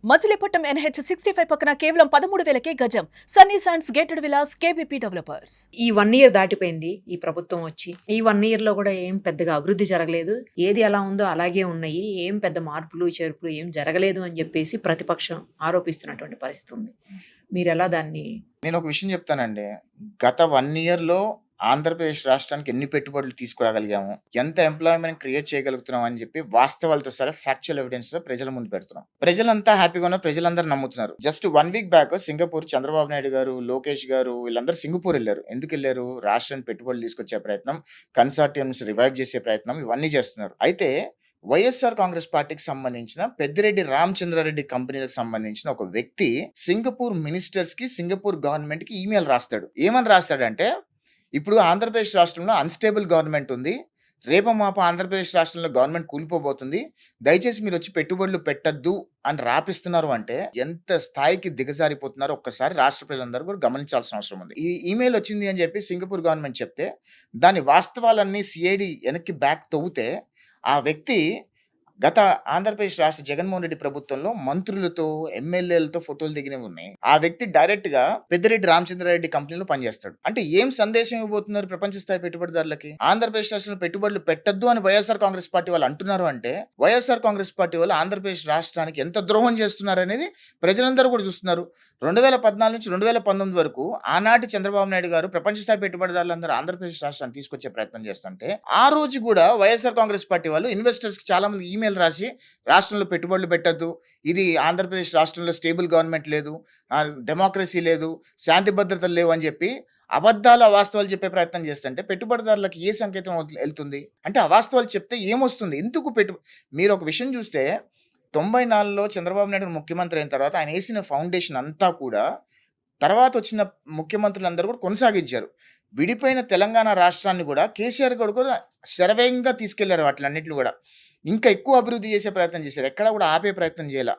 Machilipatnam NH 65 పక్కన కేవలం 13,000కే గజం. Sunny sands gated Vilas KBP developers. ఈ 1 ఇయర్ దాటిపోయింది ఈ ప్రభుత్వం వచ్చి. ఈ 1 ఇయర్ లో కూడా ఏం పెద్దగా అభివృద్ధి జరగలేదు. ఏది ఎలా ఉందో అలాగే ఉన్నాయి. ఏం పెద్ద మార్పులు చేర్పులు ఏం జరగలేదు అని చెప్పేసి ప్రతిపక్షం ఆరోపిస్తున్నటువంటి పరిస్థితి ఉంది. మీరు ఎలా దాన్ని? నేను ఒక విషయం చెప్తానండి. గత 1 ఇయర్‌లో ఆంధ్రప్రదేశ్ రాష్ట్రానికి ఎన్ని పెట్టుబడులు తీసుకురాగలిగాము, ఎంత ఎంప్లాయ్‌మెంట్ క్రియేట్ చేయగలుగుతున్నాం అని చెప్పి వాస్తవాలతో సహా ఫ్యాక్చువల్ ఎవిడెన్స్‌తో ప్రజల ముందు పెడుతున్నాం. ప్రజలంతా హ్యాపీగా ఉన్నారు. ప్రజలందరూ నమ్ముతున్నారు. Just 1 week back Singapore Chandrababu Naidu గారు, లోకేష్ గారు వీళ్ళందరూ సింగపూర్ ఎళ్లారు. ఎందుకెళ్లారు? రాష్ట్రానికి పెట్టుబడులు తీసుకొచ్చే ప్రయత్నం, కన్సార్టియమ్స్ రివైవ్ చేసే ప్రయత్నం ఇవన్నీ చేస్తున్నారు. అయితే వైఎస్ఆర్ కాంగ్రెస్ పార్టీకి సంబంధించిన పెద్దిరెడ్డి రామచంద్రారెడ్డి కంపెనీలకు సంబంధించిన ఒక వ్యక్తి సింగపూర్ మినిస్టర్స్ కి, సింగపూర్ గవర్నమెంట్ కి ఈమెయిల్ రాస్తాడు. ఏమని రాస్తాడంటే, ఇప్పుడు ఆంధ్రప్రదేశ్ రాష్ట్రంలో అన్‌స్టేబుల్ గవర్నమెంట్ ఉంది. రేపో మాపో ఆంధ్రప్రదేశ్ రాష్ట్రంలో గవర్నమెంట్ కూలిపోబోతుంది. దయచేసి మీరు వచ్చి పెట్టుబడులు పెట్టొద్దు అని రాపిస్తున్నారు అంటే ఎంత స్థాయికి దిగజారిపోతున్నారో ఒక్కసారి రాష్ట్ర ప్రజలందరూ కూడా గమనించాల్సిన అవసరం ఉంది. ఈ ఈమెయిల్ వచ్చింది అని చెప్పి సింగపూర్ గవర్నమెంట్ చెప్తే దాని వాస్తవాలన్నీ సిఐడి వెనక్కి బ్యాక్ తవ్వితే ఆ వ్యక్తి గత ఆంధ్రప్రదేశ్ రాష్ట్ర జగన్మోహన్ రెడ్డి ప్రభుత్వంలో మంత్రులతో, ఎమ్మెల్యేలతో ఫోటోలు దిగినవి ఉన్నాయి. ఆ వ్యక్తి డైరెక్ట్ గా పెద్దిరెడ్డి రామచంద్రారెడ్డి కంపెనీలో పనిచేస్తాడు. అంటే ఏం సందేశం ఇవ్వబోతున్నారు ప్రపంచ స్థాయి పెట్టుబడిదారులకి? ఆంధ్రప్రదేశ్ రాష్ట్రంలో పెట్టుబడులు పెట్టద్దు అని వైఎస్ఆర్ కాంగ్రెస్ పార్టీ వాళ్ళు అంటున్నారు అంటే వైఎస్ఆర్ కాంగ్రెస్ పార్టీ వాళ్ళు ఆంధ్రప్రదేశ్ రాష్ట్రానికి ఎంత ద్రోహం చేస్తున్నారు అనేది ప్రజలందరూ కూడా చూస్తున్నారు. 2014 నుంచి 2019 వరకు ఆనాటి చంద్రబాబు నాయుడు గారు ప్రపంచ స్థాయి పెట్టుబడిదారులందరూ ఆంధ్రప్రదేశ్ రాష్ట్రాన్ని తీసుకొచ్చే ప్రయత్నం చేస్తుంటే ఆ రోజు కూడా వైఎస్ఆర్ కాంగ్రెస్ పార్టీ వాళ్ళు ఇన్వెస్టర్స్ కి చాలా మంది ఈమెయిల్ రాసి రాష్ట్రంలో పెట్టుబడులు పెట్టద్దు, ఇది ఆంధ్రప్రదేశ్ రాష్ట్రంలో స్టేబుల్ గవర్నమెంట్ లేదు, డెమోక్రసీ లేదు, శాంతి భద్రతలు లేవు అని చెప్పి అబద్ధాలు అవాస్తవాలు చెప్పే ప్రయత్నం చేస్తుంటే పెట్టుబడిదారులకు ఏ సంకేతం వెళ్తుంది? అంటే అవాస్తవాలు చెప్తే ఏమొస్తుంది? ఎందుకు మీరు ఒక విషయం చూస్తే 94లో చంద్రబాబు నాయుడు ముఖ్యమంత్రి అయిన తర్వాత ఆయన వేసిన ఫౌండేషన్ అంతా కూడా తర్వాత వచ్చిన ముఖ్యమంత్రులందరూ కూడా కొనసాగించారు. విడిపోయిన తెలంగాణ రాష్ట్రాన్ని కూడా కేసీఆర్ కూడా శరవేగంగా తీసుకెళ్లారు. వాటిలన్నింటినీ కూడా ఇంకా ఎక్కువ అభివృద్ధి చేసే ప్రయత్నం చేశారు. ఎక్కడా కూడా ఆపే ప్రయత్నం చేయాల.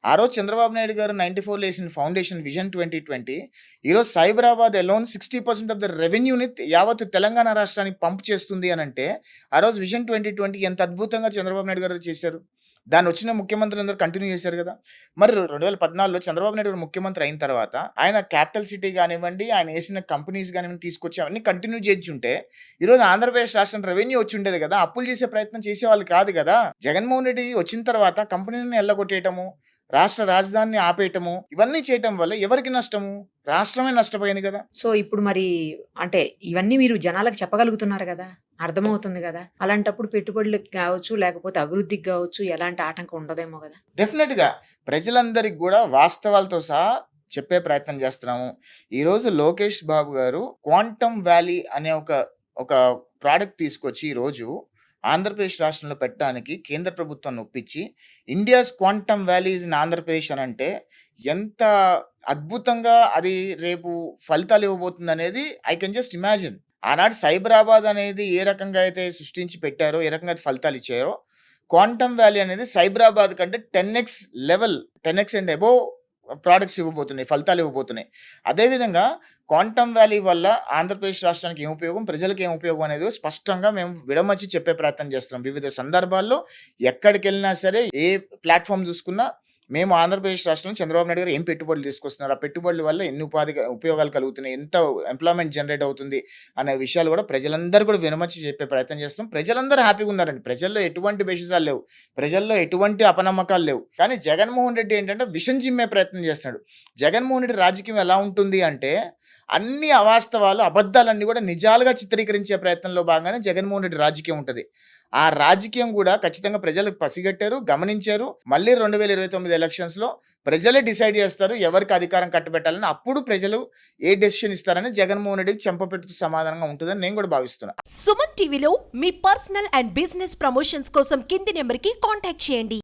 ఆ రోజు చంద్రబాబు నాయుడు గారు 94లో వేసిన ఫౌండేషన్ విజన్ 2020 ఈరోజు సైబరాబాద్ అలోన్ 60% ఆఫ్ ద రెవెన్యూని యావత్ తెలంగాణ రాష్ట్రానికి పంప్ చేస్తుంది అని అంటే ఆ రోజు విజన్ 2020 ఎంత అద్భుతంగా చంద్రబాబు నాయుడు గారు చేశారు. దాన్ని వచ్చిన ముఖ్యమంత్రులందరూ కంటిన్యూ చేశారు కదా. మరి 2014లో చంద్రబాబు నాయుడు గారు ముఖ్యమంత్రి అయిన తర్వాత ఆయన క్యాపిటల్ సిటీ కానివ్వండి, ఆయన వేసిన కంపెనీస్ కానివ్వండి తీసుకొచ్చి అవన్నీ కంటిన్యూ చేయించుంటే ఈరోజు ఆంధ్రప్రదేశ్ రాష్ట్రం రెవెన్యూ వచ్చి ఉండేది కదా. అప్పులు చేసే ప్రయత్నం చేసేవాళ్ళు కాదు కదా. జగన్మోహన్ రెడ్డి వచ్చిన తర్వాత కంపెనీలను ఎల్లగొట్టేయటము, రాష్ట్ర రాజధానిని ఆపేయటము, ఇవన్నీ చేయటం వల్ల ఎవరికి నష్టము? రాష్ట్రమే నష్టపోయింది కదా. సో ఇప్పుడు మరి అంటే ఇవన్నీ మీరు జనాలకు చెప్పగలుగుతున్నారు కదా, అర్థమవుతుంది కదా. అలాంటప్పుడు పెట్టుబడులకు కావచ్చు, లేకపోతే అభివృద్ధికి కావచ్చు ఎలాంటి ఆటంకం ఉండదేమో కదా. డెఫినెట్ గా ప్రజలందరికీ కూడా వాస్తవాలతో సహా చెప్పే ప్రయత్నం చేస్తున్నాము. ఈరోజు లోకేష్ బాబు గారు క్వాంటమ్ వ్యాలీ అనే ఒక ప్రోడక్ట్ తీసుకొచ్చి ఈరోజు ఆంధ్రప్రదేశ్ రాష్ట్రంలో పెట్టడానికి కేంద్ర ప్రభుత్వాన్ని ఒప్పించి India's quantum valleys in Andhra Pradesh అని అంటే ఎంత అద్భుతంగా అది రేపు ఫలితాలు ఇవ్వబోతుంది అనేది ఐ కెన్ జస్ట్ ఇమాజిన్. ఆనాడు సైబరాబాద్ అనేది ఏ రకంగా అయితే సృష్టించి పెట్టారో, ఏ రకంగా అయితే ఫలితాలు ఇచ్చారో, క్వాంటమ్ వ్యాలీ అనేది సైబరాబాద్ కంటే 10x level, 10x and above products ఇవ్వబోతున్నాయి, ఫలితాలు ఇవ్వబోతున్నాయి. అదేవిధంగా క్వాంటమ్ వ్యాలీ వల్ల ఆంధ్రప్రదేశ్ రాష్ట్రానికి ఏం ఉపయోగం, ప్రజలకు ఏం ఉపయోగం అనేది స్పష్టంగా మేము విడమర్చి చెప్పే ప్రయత్నం చేస్తున్నాం. వివిధ సందర్భాల్లో ఎక్కడికి వెళ్ళినా సరే, ఏ ప్లాట్ఫామ్ చూసుకున్నా మేము ఆంధ్రప్రదేశ్ రాష్ట్రంలో చంద్రబాబు నాయుడు గారు ఏం పెట్టుబడులు తీసుకొస్తున్నారు, ఆ పెట్టుబడుల వల్ల ఎన్ని ఉపయోగాలు కలుగుతున్నాయి, ఎంత ఎంప్లాయ్మెంట్ జనరేట్ అవుతుంది అనే విషయాలు కూడా ప్రజలందరూ కూడా వినమర్చి చెప్పే ప్రయత్నం చేస్తున్నాం. ప్రజలందరూ హ్యాపీగా ఉన్నారండి. ప్రజల్లో ఎటువంటి బేసిసాలు లేవు, ప్రజల్లో ఎటువంటి అపనమ్మకాలు లేవు. కానీ జగన్మోహన్ రెడ్డి ఏంటంటే విషం చిమ్మే ప్రయత్నం చేస్తున్నాడు. జగన్మోహన్ రెడ్డి రాజకీయం ఎలా ఉంటుంది అంటే అన్ని అవాస్తవాలు, అబద్ధాలన్నీ కూడా నిజాలుగా చిత్రీకరించే ప్రయత్నంలో భాగంగానే జగన్మోహన్ రెడ్డి రాజకీయం ఉంటుంది. ఆ రాజకీయం కూడా ఖచ్చితంగా ప్రజలకు పసిగట్టారు, గమనించారు. మళ్ళీ 2029 ఎలక్షన్స్లో ప్రజలే డిసైడ్ చేస్తారు ఎవరికి అధికారం కట్టబెట్టాలని. అప్పుడు ప్రజలు ఏ డెసిషన్ ఇస్తారని జగన్మోహన్ రెడ్డికి చెంపపెడుతూ సమాధానంగా ఉంటుందని నేను కూడా భావిస్తున్నాను. సుమన్ టీవీలో మీ పర్సనల్ అండ్ బిజినెస్ ప్రమోషన్స్ కోసం కింది నెంబర్కి కాంటాక్ట్ చేయండి.